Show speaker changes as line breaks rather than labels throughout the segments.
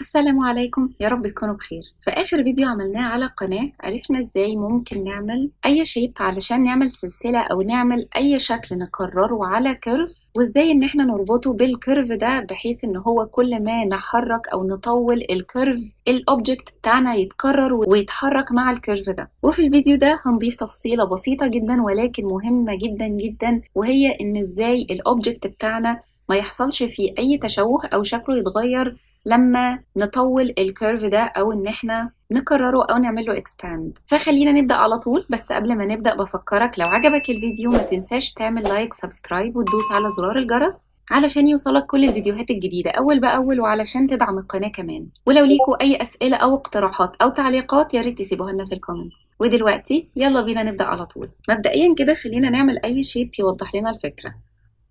السلام عليكم، يا رب تكونوا بخير. في آخر فيديو عملناه على القناة عرفنا ازاي ممكن نعمل أي شيب علشان نعمل سلسلة أو نعمل أي شكل نكرره على كيرف، وازاي ان احنا نربطه بالكيرف ده بحيث ان هو كل ما نحرك او نطول الكيرف الاوبجكت بتاعنا يتكرر ويتحرك مع الكيرف ده. وفي الفيديو ده هنضيف تفصيلة بسيطة جدا ولكن مهمة جدا جدا، وهي ان ازاي الاوبجكت بتاعنا ما يحصلش فيه اي تشوه او شكله يتغير لما نطول الكيرف ده او ان احنا نكرره او نعمل له expand. فخلينا نبدأ على طول، بس قبل ما نبدأ بفكرك لو عجبك الفيديو ما تنساش تعمل لايك وسبسكرايب وتدوس على زرار الجرس علشان يوصلك كل الفيديوهات الجديدة أول بأول، وعلشان تدعم القناة كمان. ولو ليكوا أي أسئلة أو اقتراحات أو تعليقات يا ريت تسيبوها لنا في الكومنتس. ودلوقتي يلا بينا نبدأ على طول. مبدئيا كده خلينا نعمل أي شيب يوضح لنا الفكرة.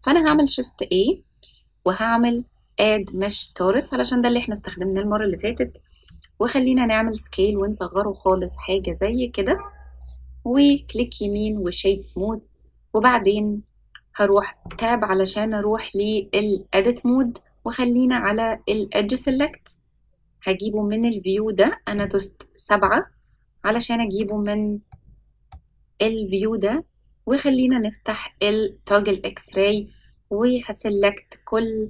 فأنا هعمل شيفت A وهعمل اد مش تورس علشان ده اللي احنا استخدمناه المرة اللي فاتت، وخلينا نعمل سكيل ونصغره خالص حاجة زي كده، وكليك يمين وشيد سموث، وبعدين هروح تاب علشان اروح للإديت مود، وخلينا على الإدج سيلكت. هجيبه من الفيو ده، انا دوست 7 علشان اجيبه من الفيو ده، وخلينا نفتح التوجل اكس راي وهسلكت كل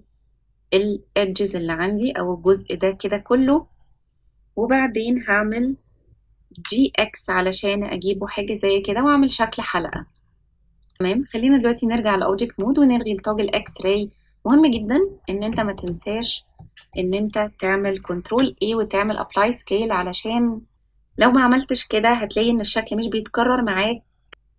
الادجز اللي عندي او الجزء ده كده كله، وبعدين هعمل جي اكس علشان اجيبه حاجه زي كده واعمل شكل حلقه. تمام، خلينا دلوقتي نرجع لاوبجكت مود ونلغي التوجل اكس راي. مهم جدا ان انت ما تنساش ان انت تعمل كنترول اي وتعمل ابلاي سكيل، علشان لو ما عملتش كده هتلاقي ان الشكل مش بيتكرر معاك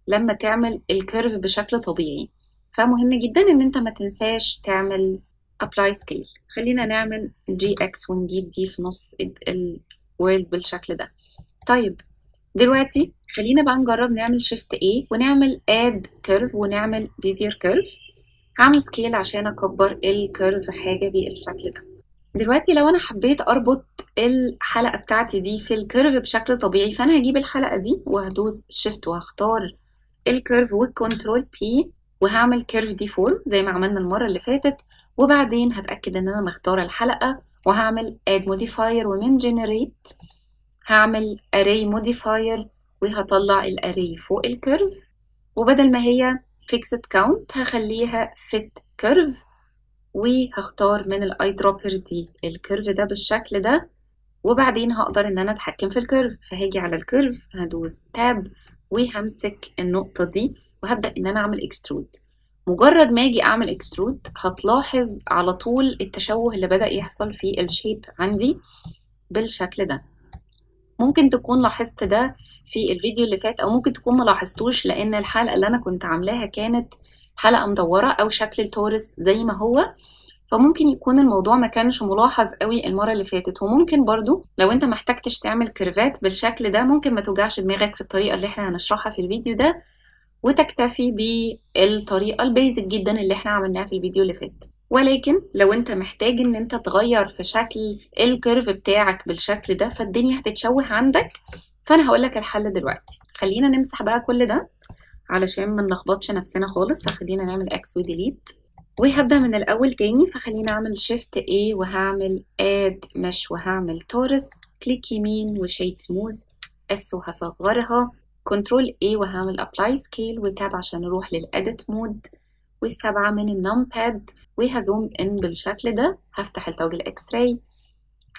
لما تعمل الكيرف بشكل طبيعي. فمهم جدا ان انت ما تنساش تعمل apply scale. خلينا نعمل جي اكس ونجيب دي في نص الورلد بالشكل ده. طيب دلوقتي خلينا بقى نجرب نعمل shift A ونعمل add curve ونعمل bezier curve. هعمل scale عشان اكبر الكيرف حاجة بالشكل ده. دلوقتي لو انا حبيت اربط الحلقة بتاعتي دي في الكيرف بشكل طبيعي، فانا هجيب الحلقة دي وهدوس shift وهختار الكيرف والكنترول بي، وهعمل كيرف دي فورم زي ما عملنا المرة اللي فاتت، وبعدين هتأكد ان انا مختارة الحلقة وهعمل add modifier، ومن generate هعمل array modifier وهطلع الاري فوق الكيرف، وبدل ما هي fixed count هخليها fit curve، وهختار من الاي دروبر دي الكيرف ده بالشكل ده، وبعدين هقدر ان انا اتحكم في الكيرف. فهاجي على الكيرف هدوس تاب وهمسك النقطة دي وهبدأ ان انا اعمل اكسترود. مجرد ما اجي اعمل اكسترود هتلاحظ على طول التشوه اللي بدأ يحصل في الشيب عندي بالشكل ده. ممكن تكون لاحظت ده في الفيديو اللي فات، او ممكن تكون ملاحظتوش لان الحلقة اللي انا كنت عاملاها كانت حلقة مدورة او شكل التورس زي ما هو، فممكن يكون الموضوع ما كانش ملاحظ قوي المرة اللي فاتت. وممكن برضو لو انت محتاجتش تعمل كيرفات بالشكل ده ممكن ما توجعش دماغك في الطريقة اللي احنا هنشرحها في الفيديو ده، وتكتفي بالطريقة البيزك جدا اللي احنا عملناها في الفيديو اللي فات. ولكن لو انت محتاج ان انت تغير في شكل الكيرف بتاعك بالشكل ده فالدنيا هتتشوه عندك، فانا هقولك الحل دلوقتي. خلينا نمسح بقى كل ده علشان ما نلخبطش نفسنا خالص، فخلينا نعمل اكس وديليت وهبدأ من الأول تاني. فخلينا أعمل shift A وهعمل add mesh وهعمل تورس، كليك يمين وشيد سموث S وهصغرها، كنترول A وهعمل apply scale وتاب عشان أروح للإديت مود، والسبعة من النمباد وهزوم إن بالشكل ده. هفتح التوجل إكس راي،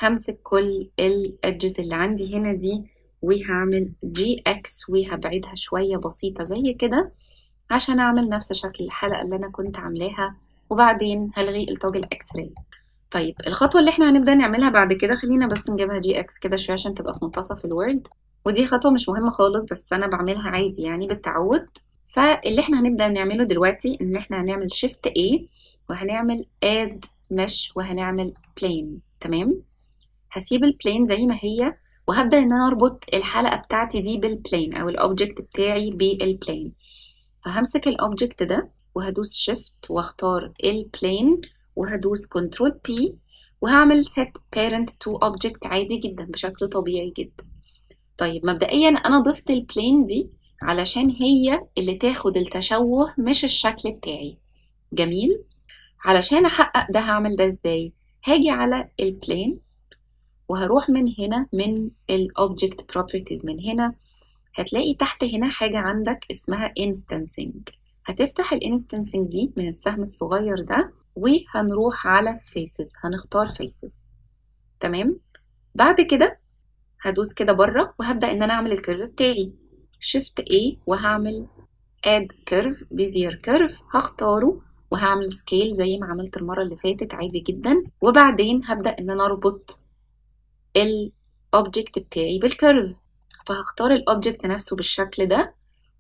همسك كل الإدجز اللي عندي هنا دي وهعمل جي اكس وهبعدها شوية بسيطة زي كده عشان اعمل نفس شكل الحلقة اللي انا كنت عاملاها، وبعدين هلغي التوجل اكس راي. طيب الخطوة اللي احنا هنبدأ نعملها بعد كده، خلينا بس نجيبها جي اكس كده شوية عشان تبقى في منتصف الوورد، ودي خطوة مش مهمة خالص بس انا بعملها عادي يعني بالتعود. فاللي احنا هنبدأ نعمله دلوقتي ان احنا هنعمل shift A وهنعمل add mesh وهنعمل plane. تمام، هسيب البلين زي ما هي وهبدأ ان انا اربط الحلقة بتاعتي دي بالبلين او الاوبجكت بتاعي بالبلين. فهمسك الاوبجكت ده وهدوس شيفت واختار البلين وهدوس كنترول بي وهعمل set parent to object عادي جدا بشكل طبيعي جدا. طيب مبدئيا انا ضفت البلين دي علشان هي اللي تاخد التشوه مش الشكل بتاعي. جميل، علشان احقق ده هعمل ده ازاي؟ هاجي على البلين وهروح من هنا من الأوبجكت بروبرتيز، من هنا هتلاقي تحت هنا حاجة عندك اسمها instancing. هتفتح الانستنسنج دي من السهم الصغير ده وهنروح على faces، هنختار faces. تمام. بعد كده هدوس كده بره وهبدأ ان انا اعمل الكيرف بتاعي. shift A وهعمل add curve bezier curve، هختاره وهعمل scale زي ما عملت المرة اللي فاتت عادي جدا. وبعدين هبدأ ان انا اربط الاوبجكت بتاعي بالكيرف، فهختار الاوبجكت نفسه بالشكل ده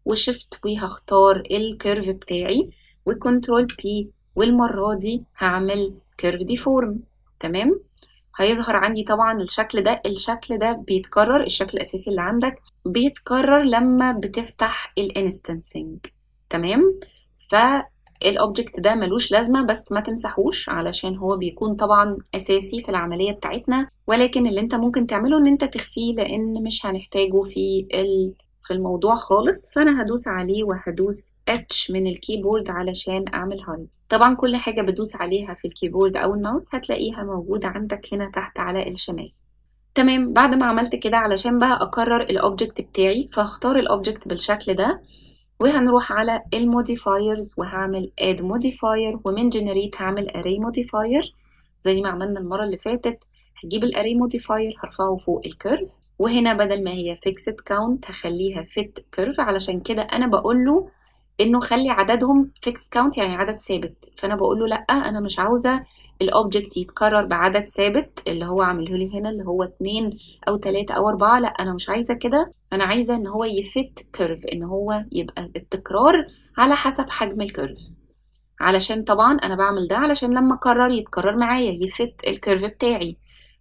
وشيفت وهختار الكيرف بتاعي وكنترول بي، والمرة دي هعمل كيرف ديفورم. تمام. هيظهر عندي طبعا الشكل ده بيتكرر، الشكل الأساسي اللي عندك بيتكرر لما بتفتح الانستنسنج. تمام. فالأوبجكت ده ملوش لازمة، بس ما تمسحوش علشان هو بيكون طبعا أساسي في العملية بتاعتنا، ولكن اللي انت ممكن تعمله ان انت تخفيه لأن مش هنحتاجه في الموضوع خالص. فأنا هدوس عليه وهدوس H من الكيبورد علشان أعمل هايد. طبعا كل حاجة بدوس عليها في الكيبورد أو الماوس هتلاقيها موجودة عندك هنا تحت على الشمال. تمام. بعد ما عملت كده علشان بقى أكرر الأوبجكت بتاعي، فهختار الأوبجكت بالشكل ده وهنروح على الموديفايرز وهعمل add modifier، ومن generate هعمل array modifier زي ما عملنا المرة اللي فاتت. هجيب الاري موديفاير هرفعه فوق الكيرف، وهنا بدل ما هي fixed count هخليها fit curve، علشان كده انا بقول له انه خلي عددهم fixed count يعني عدد ثابت. فانا بقول له لا، انا مش عاوزه الاوبجكت يتكرر بعدد ثابت اللي هو عامله لي هنا اللي هو 2 او 3 او 4، لا انا مش عايزه كده. انا عايزه ان هو يفت كيرف، ان هو يبقى التكرار على حسب حجم الكيرف، علشان طبعا انا بعمل ده علشان لما اكرر يتكرر معايا يفت الكيرف بتاعي.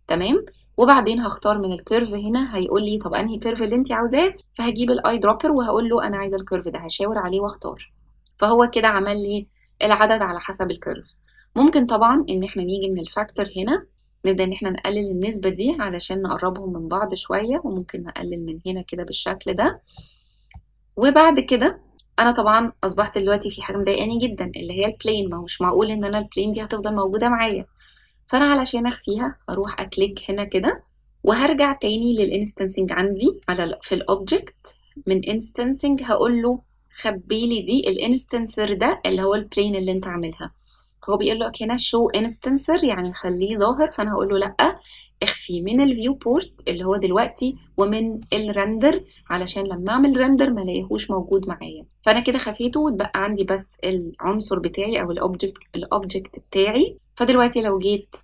تمام. وبعدين هختار من الكيرف هنا، هيقول لي طب انهي كيرف اللي انت عاوزاه، فهجيب الاي دروبر وهقول له انا عايزه الكيرف ده، هشاور عليه واختار. فهو كده عمل لي العدد على حسب الكيرف. ممكن طبعا ان احنا نيجي من الفاكتور هنا نبدا ان احنا نقلل النسبه دي علشان نقربهم من بعض شويه، وممكن نقلل من هنا كده بالشكل ده. وبعد كده انا طبعا اصبحت دلوقتي في حاجه مضايقاني جدا اللي هي البلين، ما هو مش معقول ان انا البلين دي هتفضل موجوده معايا. فانا علشان اخفيها اروح اكليك هنا كده وهرجع تاني للانستنسنج عندي في الاوبجكت. من انستنسنج هقول له خبي لي دي الانستنسر ده اللي هو البلين اللي انت عاملها. هو بيقول لك هنا شو انستنسر يعني خليه ظاهر، فانا هقول له لا، اخفي من الفيو بورت اللي هو دلوقتي ومن الرندر علشان لما اعمل رندر ما الاقيهوش موجود معايا. فانا كده خفيته واتبقى عندي بس العنصر بتاعي او الاوبجكت بتاعي. فدلوقتي لو جيت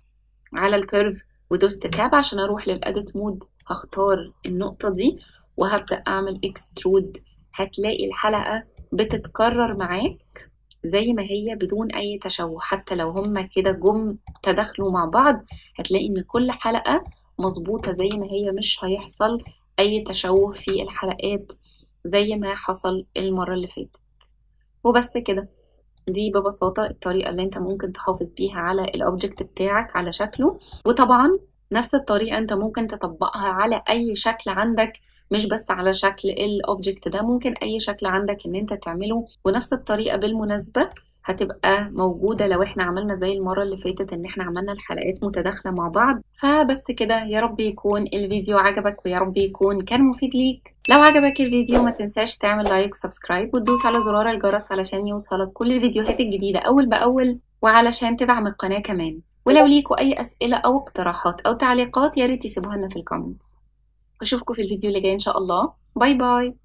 على الكيرف ودوست تاب عشان اروح للاديت مود، هختار النقطة دي وهبدأ اعمل اكسترود، هتلاقي الحلقة بتتكرر معاك زي ما هي بدون اي تشوه. حتى لو هما كده جم تداخلوا مع بعض هتلاقي ان كل حلقة مظبوطة زي ما هي، مش هيحصل اي تشوه في الحلقات زي ما حصل المرة اللي فاتت. وبس كده، دي ببساطة الطريقة اللي انت ممكن تحافظ بيها على الاوبجكت بتاعك على شكله. وطبعا نفس الطريقة انت ممكن تطبقها على اي شكل عندك، مش بس على شكل الاوبجكت ده، ممكن اي شكل عندك ان انت تعمله. ونفس الطريقة بالمناسبة هتبقى موجودة لو احنا عملنا زي المرة اللي فاتت ان احنا عملنا الحلقات متداخلة مع بعض. فبس كده، يا رب يكون الفيديو عجبك ويا رب يكون كان مفيد ليك. لو عجبك الفيديو ما تنساش تعمل لايك وسبسكرايب وتدوس على زرار الجرس علشان يوصلك كل الفيديوهات الجديدة أول بأول، وعلشان تدعم القناة كمان. ولو ليكوا أي أسئلة أو اقتراحات أو تعليقات يا ريت تسيبوها لنا في الكومنتس. أشوفكم في الفيديو اللي جاي إن شاء الله. باي باي.